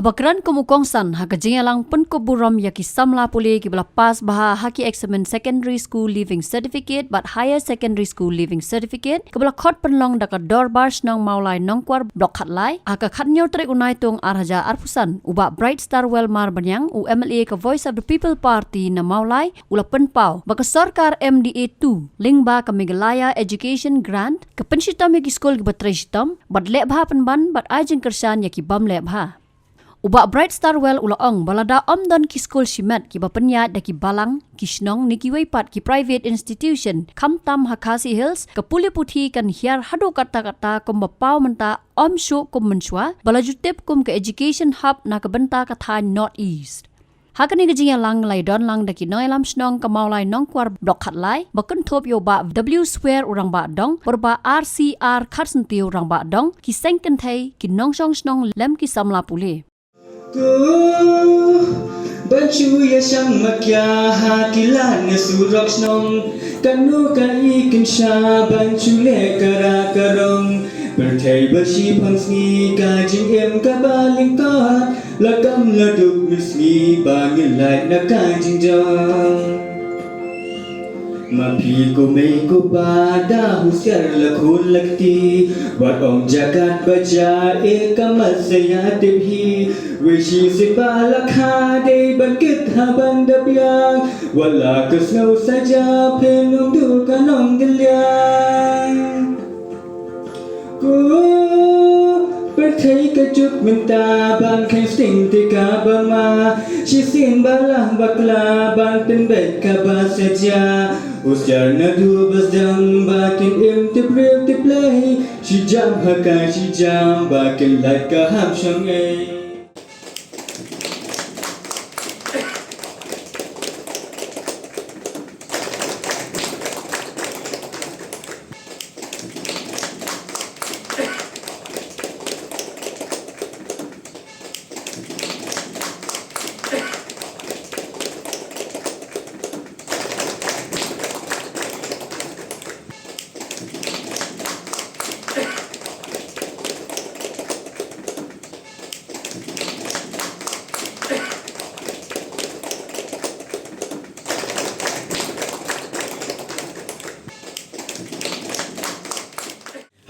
Habakran kumukongsan hakajengalang penkuburam yaki samla puli kibala pas baha haki examen secondary school living certificate but higher secondary school living certificate kibala khot penlong daka dorbar snong maulai nongkwar blok khatlai aka khatnyo trek unai tung arhaja arpusan uba Bright Star Wellmar banyang UMLA ka Voice of the People Party na maulai ula penpau baka sarkar MDA 2 lingba ka Meghalaya Education Grant ka penshitam yaki school kiba treshitam but lebha penban but ajeng kersan yaki bam lebha Uba Bright Star Well ulaong balada omdon ki school shimet ki bapenya daki balang kisnong niki weipat ki private institution kamtam Hakasi Hills ka puli puthi kan hiar hadu kata-kata kum bapau menta om shu kum menswa balajutip kum ke education hub na ka benta ka thai North East Hakani gajing lang lai don lang daki noi lam snong ka maulai nongkwar blok khatlai bakun thop yo ba W square urang ba dong berba RCR khatsentiu urang ba dong ki sengken thai ki nong song snong lem ki samla puli Bancu ya sang makya hakilan na surok snong kanu ka ikin sya bancu le kara karong berthai bersi pangsni ka jing em ka baling ka lakam laduk misni bangil lai na ka jing jang Mapi ko may ko pada husyar lakhun lakti Wat om jagat baca ekamat saya tibhi Wishi sipa lakha de bangkit habang dabyang Wala kesnau saja penung du kanong gelyang Ku berthai kejut minta ban khain sting tika bama Shisin balah bakla ban penbet kaba saja Usyar na du basdang bakin im tipril tiplay Shijam haka shijam bakin light ka ham shang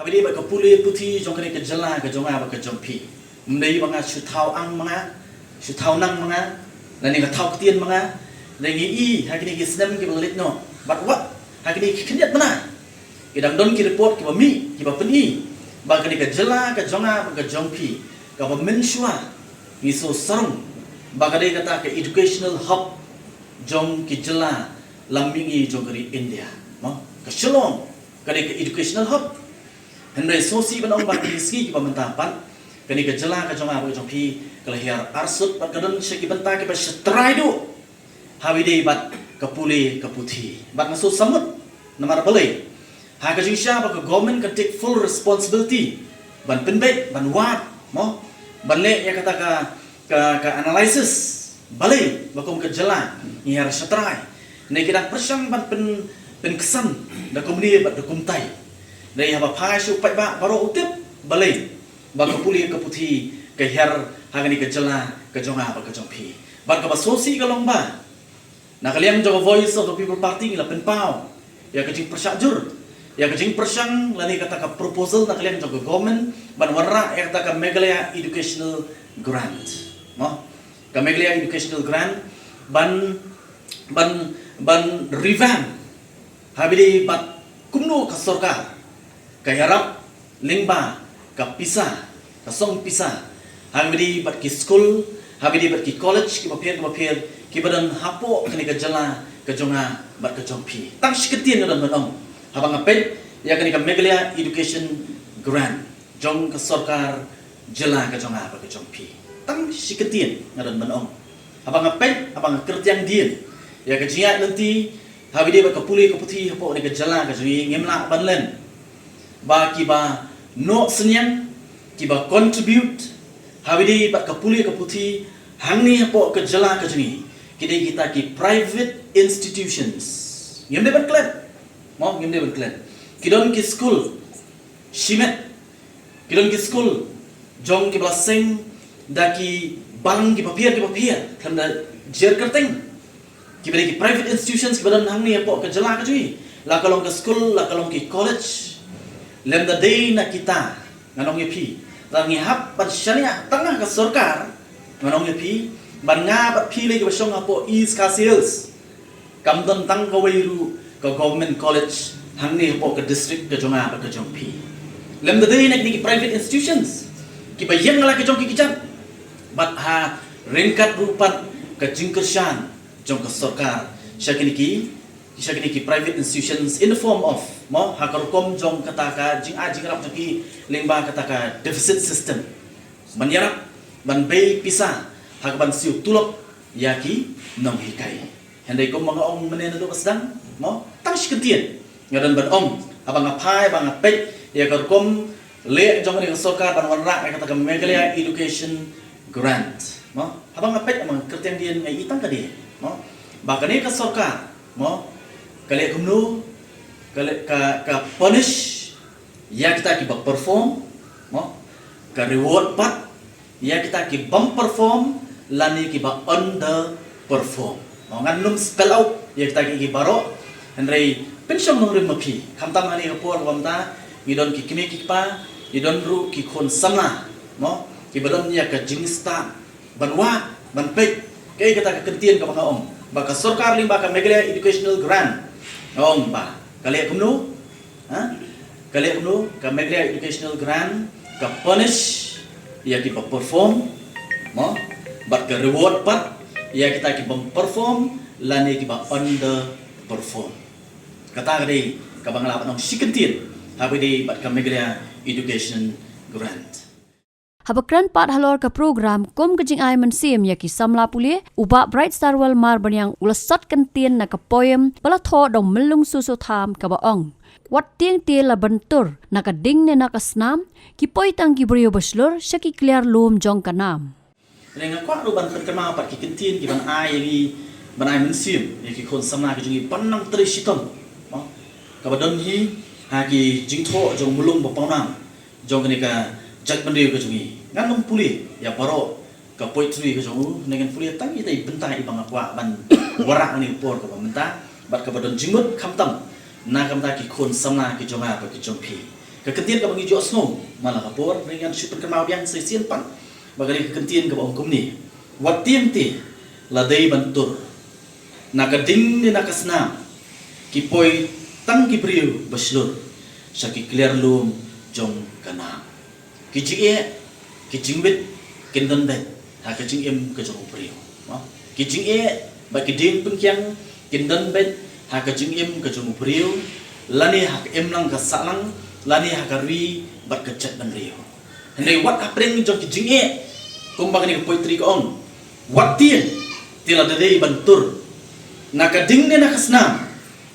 Habis dia kepulih putih jong kena kejelah ke jong apa ke jong pi. Mendai banga shutau ang manga, shutau nang manga, dan ni ketau ketien manga, dan ni I hari ni kisnem ki belit no. But what? Hari ni kenyat mana? Idang don ki report ki bami, ki bapeni. Bang kena kejelah ke jong apa ke jong pi. Ka mensua ni so sarung. Bang kena kata ke educational hub jong ki jelah lamingi jong keri India. Mo ke Shillong kena ke educational hub. Henry sosi banong bagi ski ki pementapan kini kejelah ke jong apa jong pi kelihar arsut pat kadon seki benta ki pas try do hawide bat kepuli keputi bat masuk samut namar balai ha ka jisha ba ke government can take full responsibility ban penbet ban wat mo ban le ya kata ka analysis balai bakom kejelah ngihar setrai ne kita persang ban pen kesan da komuni bat dokumtai dari haba pasyu pai ba baro utip balai ba kapuli kaputi ke her hagani ke jela ke jonga ba ke jongpi ba ka sosi ka longba na kalian jogo Voice of the People Party la penpau ya ke jing persajur ya ke jing persang lani kata ka proposal na kalian jogo government ban warra ya kata ka Meghalaya Educational Grant mo ka Meghalaya Educational Grant ban revamp habili bat kumno ka sarkar Kaharap lingba ka pisa ka song pisa habidi bat ki school habidi bat ki college ki bapir ki badan hapo kani ka jala ka jonga bat ka jongpi tang shiketien dan manong habang apel ya kani ka Meghalaya Education Grant jong ka sarkar jala ka jonga bat ka jongpi tang shiketien dan manong habang apel habang kertiang dien ya ka jiat nanti habidi bat ka puli ka puti hapo ni ka jala ka jui ngemla banlen ba kiba no senyang kiba contribute habidi bat kapuli kaputi hangni hapo ke jela ke jeni kidai kita ki private institutions ngemde bat klan mo ngemde bat klan kidon ki school shimet kidon ki school jong ki blaseng daki balang ki papier tanda jer kerteng ki beri ki private institutions ki badan hang ni po ke jela ka jui la kalong ke school la kalong ki college lem da day na kita nganong ye pi la ngi hap pat syariah tengah ke sarkar nganong ye pi ban nga pat pi le ki basong apo east ka sales kam don tang ka weiru ka government college hang ni po ke district ke jonga ke jong pi lem da day na ki private institutions ki bayang la ke jong ki kicat bat ha ringkat rupat ke jingkershan jong ke sarkar syakini ki private institutions in the form of mo hakarukom jong kataka jing rap ki lengba kataka deficit system menyerap ban bay pisah hakaban siu tulok yaki nong hikai handai kom mga ong menen do pasdang mo tang sikentien ngadan ban ong abang apai bang apet ya karukom le jong ni sarkar ban wanra kataka Meghalaya education grant mo abang apet amang kertian dia ngai itang kadi mo bakane ka sarkar mo kali kumnu kali ka punish ya kita ki perform mo ka reward pat ya kita ki perform lani ki under perform mo ngan lum spell out ya kita ki baro henry pension nong rim mapi kamtam ani rapor wamta ngidon ki kimi ki pa idon ru ki khon sama mo ki balon ya ka jingsta banwa ban pek kay kita ka kentien ka mga om baka sarkar lim baka Meghalaya educational grant ong ba kali kumnu kali kumnu ka Meghalaya educational grant ka punish ya ki perform mo bat ka reward pat ya kita ki perform lani ki ba under perform kata kadi ka bangla panong sikentien habi di bat ka Meghalaya education grant Habakran pat halor ka program kom kajing ay mansim yaki samla puli uba Bright Star Well mar banyang ulasat kentien na ka poem pala tho dong melung susu tham ka baong wat tiang tie la bentur na ka ding ne na ka snam ki poi tang ki brio baslor syaki clear lum jong kanam renga kwa ru ban perkema pat ki kentien ki ban ai ni ban ai mansim yaki kon samla ka jingi panang tri sitom ka badon hi ha ki jingtho jong melung ba paunam jong ni ka jak bendeu ke jungi nganong puli ya paro ka poetry ke jungu dengan puli tang itai bentah ibang akwa ban warak ni por ka benta bat ka badon jingmut khamtam na kamta ki khon samna ki jonga pa ki jongpi ka kentien ka bangi jo sno mala ka por dengan super kemau yang sesien pan bagari ka kentien ka bang kumni watiem ti la dei bantur na ka ding ni na kasna ki poi tang ki priu baslur sa ki clear lum jong kana kijing wit kindon bet ha kijing em ke jong priu kijing ba kiding pengkyang kindon bet ha kijing em ke jong priu lani ha em lang ka salang lani ha karwi bat ke chat ban riu henry what apreng jong kijing kum bang ni poetry ko on what tien tila dei bantur na kading ne na kasna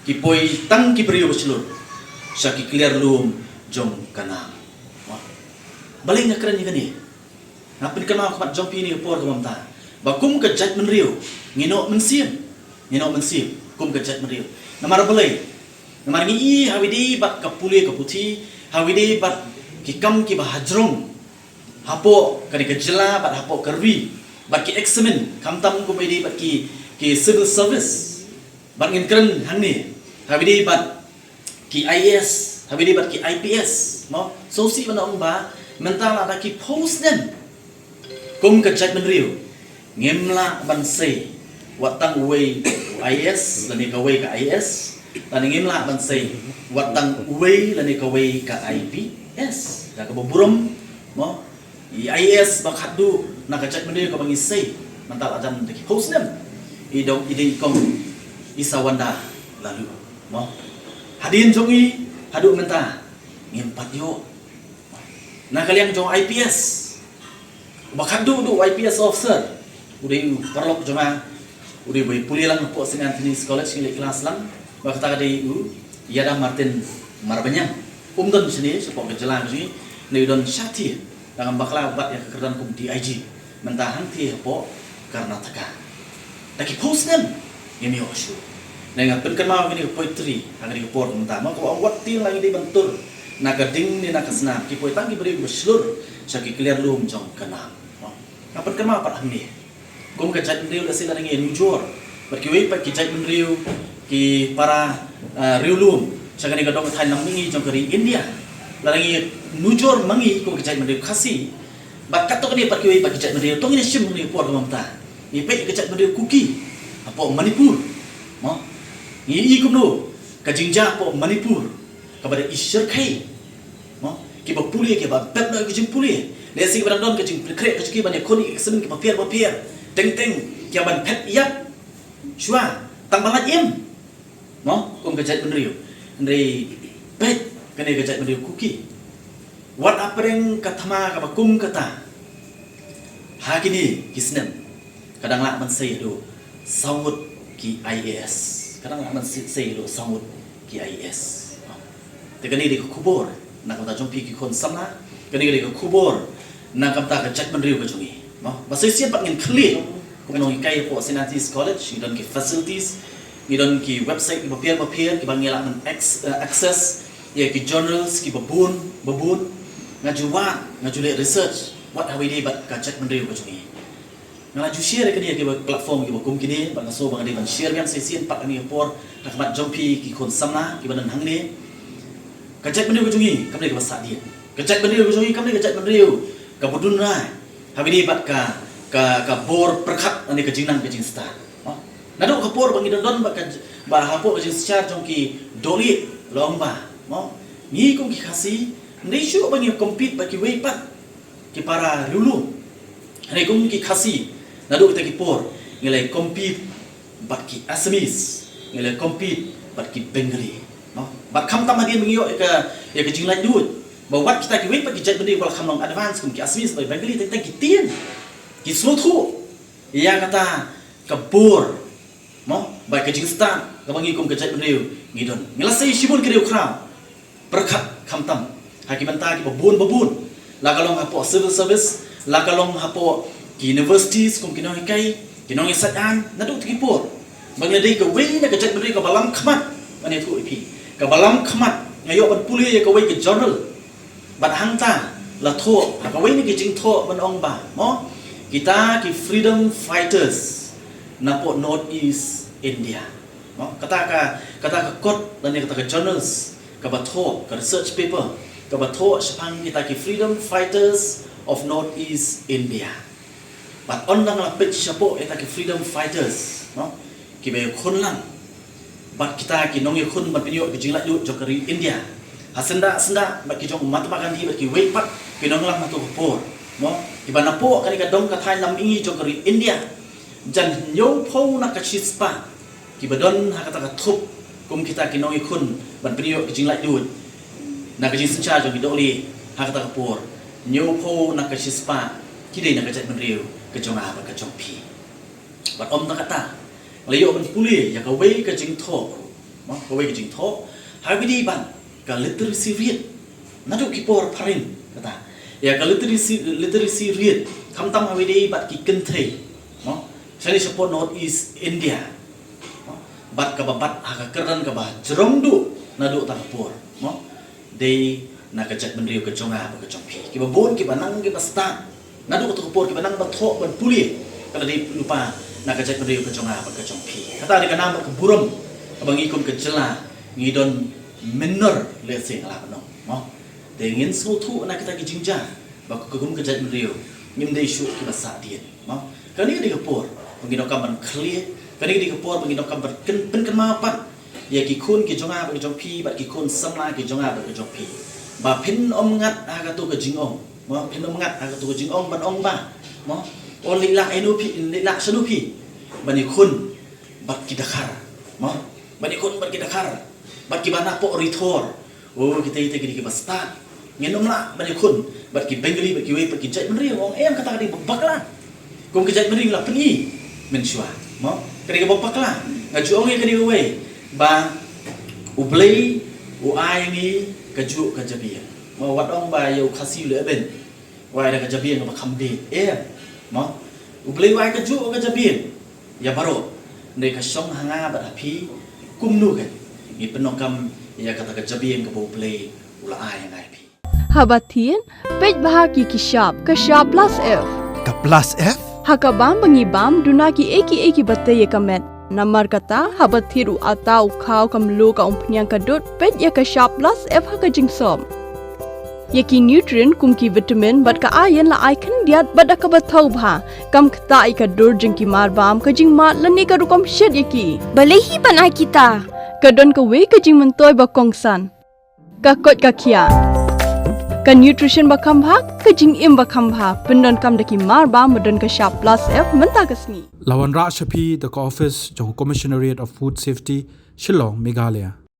ki poi tang ki priu baslur sa ki clear lum jong kana baling nga keren ni gani napin ka mga kamat jong pini por kamamta bakum ka jat menriu ngino mensim kum ka jat menriu namar balay namar ngi hawidi bat kapuli kaputi hawidi bat kikam ki bahajrong hapo kani ka jela bat hapo karwi bat ki examen kamtam ko baydi bat ki civil service bat ngin keren hangni hawidi bat ki IAS hawidi bat ki IPS mo so si manong ba mental ada ki post nem kum ka chat menriu ngemla ban sei watang wei IS lani ka wei ka IS tani ngemla ban sei watang wei lani ka wei ka IPS da ka boburom mo IS ba khadu na ka chat menriu ka bangi sei mental ajan ki post nem idong iding kong isawanda lalu mo hadin jongi hadu menta ngempat yo na kalian jong IPS bakadu do IPS officer udah perlok joma udah boy puli lang po singan tenis college ngilik kelas lang bakata kadi yada Martin marbanyang don sini sepok kejelang sini neudon syati dengan bakla bat yang kekerdan kum DIG mentahan ti po Karnataka taki post nem yemi oshu dengan penkenal ini poetry angani por mentama ko wat ti lagi dibentur nagading ni nakasna ki poetang ki beri beslur sa ki clear lum jong kana Apa kenapa Pak Hamdi? Kum kejat mendriu la sila ngi nujur. Berkiwi pak kejat mendriu ki para riulum. Sagani ka dong thai nam ngi jong kari India. La ngi nujur mangi kum kejat mendriu khasi. Bat katok ni berkiwi pak kejat mendriu tong ni sim ni por mamta. Ni pe kejat mendriu kuki. Apa Manipur. Mo. Ni kum no kajingja apa Manipur. Kepada Ishar Kai. Mo. Ki ba puli ki ba pep na ki jing puli. Lesi kepada don kecing krek kecing banyak koni semen ke papier teng kia ban pet yap shua tang balat im mo kum kejat benriu ndri pet kene kejat benriu kuki wat apreng katama ka kum kata ha kini kisnem kadang lak man sei do sawut ki IAS kadang lak man sei do sawut ki IAS te kani di kubur nak kata jompi ki kon samla kani di kubur nak kata kejat benriu ke jungi no basai siap pat ngin clear ko kanong kai po Senatis College ni don ki facilities ni don ki website ki papier ki bangela man access ya ki journals ki babun ngajule research what have we bat kejat benriu ke jungi ngala ju share ke dia ki platform ki bakum kini bang so bang ban share kan session pat ni por rahmat jompi ki kon samna ki banan hang ni kejat benriu ke jungi kamne ki basa dia kejat benriu ke jungi kamne kejat benriu kabudun rai habini bat ka bor perkat ani ke jinang ke jinsta nado ka bor bangi don ba hapo ke jinsta jongki doli lomba mo ni kong ki khasi nei shu bangi compete ba ki wei pat ki para lulu nei kong ki khasi nado kita ki por ngilai compete bat ki Assamese ngilai compete bat ki Bengali no bat kham tam dia mengiyo ka ya ke jinglai duit bahwa kita kiwei pagi jat benda kalau kamlang advance kum ki Assamese by Bengali tentang kitien ki slotu ia kata kabur mo by ke jingstan ka bangi kum ke jat benda ngidon ngilasai shibun ke ukra perkat khamtam hakimanta ki babun la kalong hapo civil service la kalong hapo ki universities kum kinong kai kinong isadan nadu tikipur bangi ke wei na ke jat benda ka balam khamat mane thu ipi ka balam khamat ngayo ban puli ya ka wei ke journal bat hangta la tho ka wei ni ki jing tho ban ong ba mo kita ki freedom fighters na po North East India mo kata ka kot dan ni kata ka journals ka ba tho ka research paper ka ba tho sepang kita ki freedom fighters of North East India bat on dang la page sapo eta ki freedom fighters no ki be khon lang bat kita ki nong ye khon ban pinyo ki jing la yu jokari India hasenda bagi jong mat makan di bagi wei pat kinong lang matu por mo ibana po kani ka dong ka thai lam ingi jong kari India jan nyo pho na ka chispa ki badon ha kata ka thup kum kita kinong ikun ban priyo ki jing lai dut na ka jing sincha jong idoli ha kata ka por nyo pho na ka chispa ki dei na ka jat ban riu ka jong a ba ka jong pi bat om ta kata layo ban puli ya ka wei ka jing tho mo ka wei ka jing tho ha bi di ban ka literacy rate nadu ki por parin kata ya ka literacy rate kham tam hawi dei bat ki kenthei no sali support North East India no bat ka babat ha ka keran ka ba jerong du nadu ta por no dei na ka jat benriu ka jonga ba ka jongpi ki ba bon ki banang ki ba sta nadu ka por ki banang ba tho ban puli kala dei lupa na ka jat benriu ka jonga ba ka jongpi kata di ka nam ka burum abang ikum ka jela ngidon minor lesi ala no mo dengan suatu anak kita kijingja bak kagum kejat meriu ngim dei shu ki basa dia mo kani di kapur mengino kamban clear kani di kapur mengino kamban pen mapan ya ki kun ki jonga ba jong pi ba ki kun samla ki jonga ba jong pi ba pin om ngat aga tu ka jingong mo pin om ngat aga tu ka jingong ban ong ba mo only la enu pi li la sanu pi bani kun ba ki dakhar mo bani kun ba ki dakhar bagi mana po ritor oh kita gini basta ngenom la bani kun bagi Bengali bagi wei bagi jat menri ong em kata di bakla kum kejat menri la peni menshua mo kadi bakla ngaju ong kadi wei ba ublei u ai ni kaju kajabian mo wat ong ba yo khasi le ben wai da kajabian ba khambe mo ublei wai kaju kajabian ya baro nei ka song hanga ba api kumnu kan ni penokam ya kata kajabian ke ublei ula ai ngai pi Habathin pej bahagi ki shop ka shop plus f กับ Plus F Hakabam bangibam dunaki eki batte yekamet. Namar kata habat thiru atau khau kam lu ka umpnyang kadut pet yaka sharp plus F haka jingsom. Yaki nutrient kumki vitamin bat ka iron la icon diat bat ka bathau bha kam khta ika dur jingki mar bam ka jing mat lani ka rukom shed yaki. Balehi banai kita. Kadon ka we ka jing mentoy ba kongsan. Ka kot ka kia. Ka nutrition ba khambha ka jing im ba khambha pendon kam daki mar bam madon ka sharp plus F menta kasni. Lawan Ra Shapi the office jong Commissionariat of Food Safety Shillong Meghalaya